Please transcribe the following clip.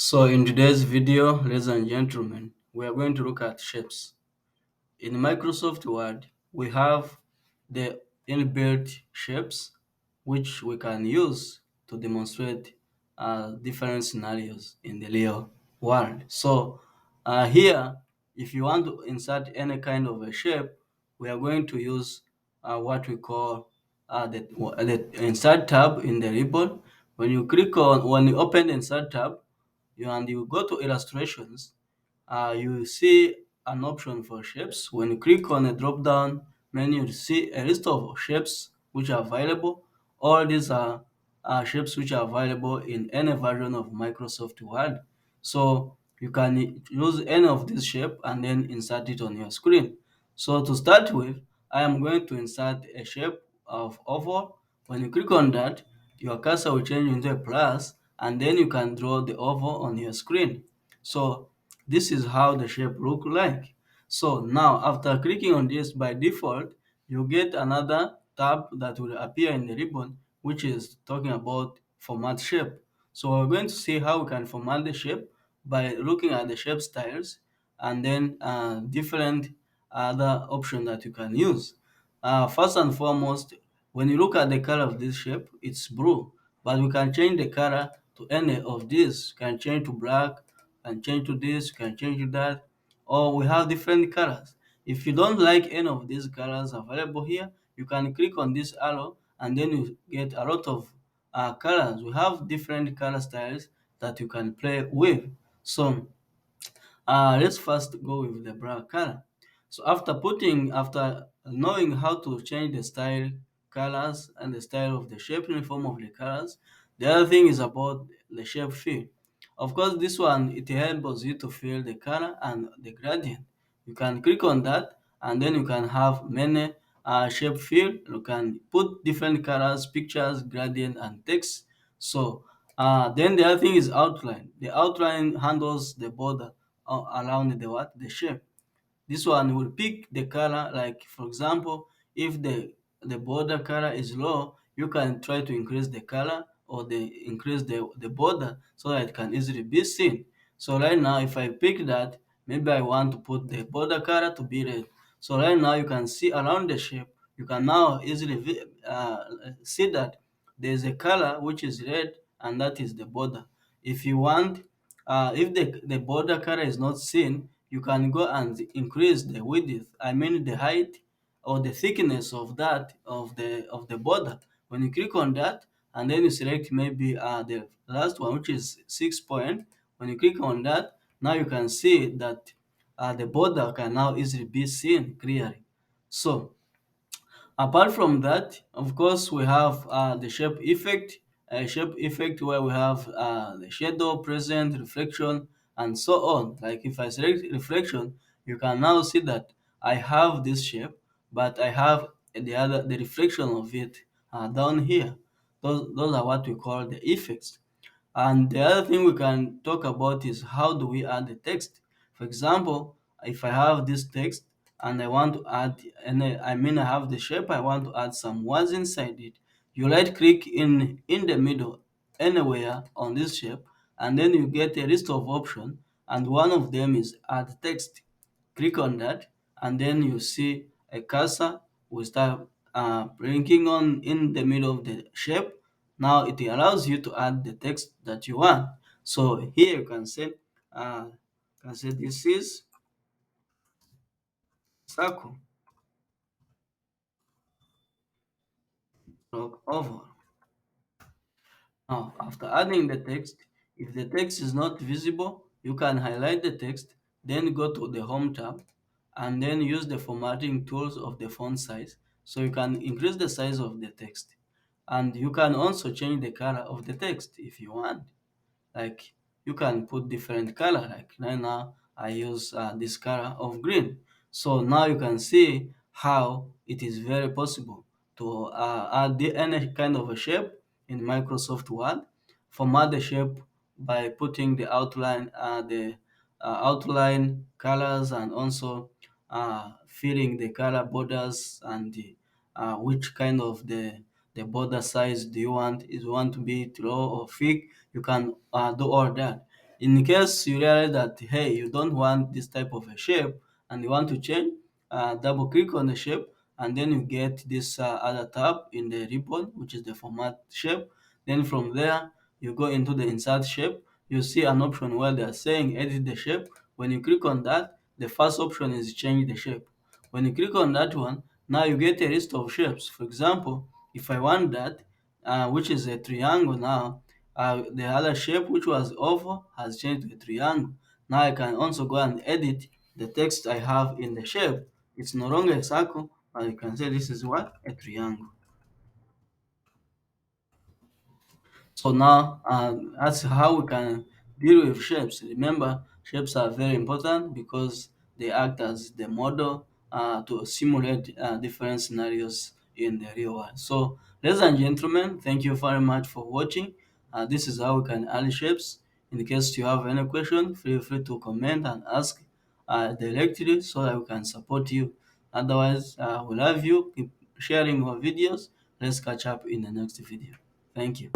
So in today's video, ladies and gentlemen, we are going to look at shapes. In Microsoft Word, we have the inbuilt shapes which we can use to demonstrate different scenarios in the real world. So here, if you want to insert any kind of a shape, we are going to use what we call the insert tab in the ribbon. When you open the insert tab, you go to illustrations, you see an option for shapes. When you click on a drop down menu, you see a list of shapes which are available. All these are shapes which are available in any version of Microsoft Word. So you can use any of this shape and then insert it on your screen. So to start with, I am going to insert a shape of oval. When you click on that, your cursor will change into a plus, and then you can draw the oval on your screen. So this is how the shape look like. So now after clicking on this, by default, you get another tab that will appear in the ribbon, which is talking about format shape. So we're going to see how we can format the shape by looking at the shape styles and then different other options that you can use. First and foremost, when you look at the color of this shape, it's blue, but we can change the color to any of these. You can change to black, can change to this, can change to that, or we have different colors. If you don't like any of these colors available here, you can click on this arrow and then you get a lot of colors. We have different color styles that you can play with. So let's first go with the black color. So after knowing how to change the style, colors, and the style of the shape uniform of the colors, the other thing is about the shape fill. Of course, this one, it helps you to fill the color and the gradient. You can click on that and then you can have many shape fill. You can put different colors, pictures, gradient, and text. So then the other thing is outline. The outline handles the border around the what? The shape. This one will pick the color, like for example, if the border color is low, you can try to increase the color or increase the border so that it can easily be seen. So right now, if I pick that, maybe I want to put the border color to be red. So right now you can see around the shape, you can now easily see that there's a color which is red and that is the border. If you want, if the border color is not seen, you can go and increase the width, I mean the height or the thickness of that of the border. When you click on that and then you select maybe the last one, which is 6 point. When you click on that, now you can see that the border can now easily be seen clearly. So apart from that, of course, we have the shape effect, a shape effect where we have the shadow, present, reflection, and so on. Like if I select reflection, you can now see that I have this shape, but I have the reflection of it down here. Those are what we call the effects. And the other thing we can talk about is how do we add the text. For example, if I have this text and I want to add, I have the shape, I want to add some words inside it. You right click in the middle anywhere on this shape, and then you get a list of options, and one of them is add text. Click on that, and then you see a cursor will start blinking on in the middle of the shape. Now it allows you to add the text that you want. So here you can say this is circle or oval. Now after adding the text, if the text is not visible, you can highlight the text, then go to the home tab, and then use the formatting tools of the font size. So you can increase the size of the text, and you can also change the color of the text if you want. Like you can put different color, like right now I use this color of green. So now you can see how it is very possible to add any kind of a shape in Microsoft Word. Format the shape by putting the outline colors, and also filling the color borders, and which kind of the border size do you want. Is you want to be low or thick, you can do all that. In case you realize that, hey, you don't want this type of a shape and you want to change, double click on the shape, and then you get this other tab in the ribbon, which is the format shape. Then from there, you go into the insert shape. You see an option where they are saying edit the shape. When you click on that, the first option is change the shape. When you click on that one, now you get a list of shapes. For example, if I want that, which is a triangle now, the other shape, which was oval, has changed to a triangle. Now I can also go and edit the text I have in the shape. It's no longer a circle, but you can say this is what? A triangle. So now that's how we can deal with shapes. Remember, shapes are very important because they act as the model to simulate different scenarios in the real world. So, ladies and gentlemen, thank you very much for watching. This is how we can add shapes. In case you have any question, feel free to comment and ask directly so that we can support you. Otherwise, we love you. Keep sharing our videos. Let's catch up in the next video. Thank you.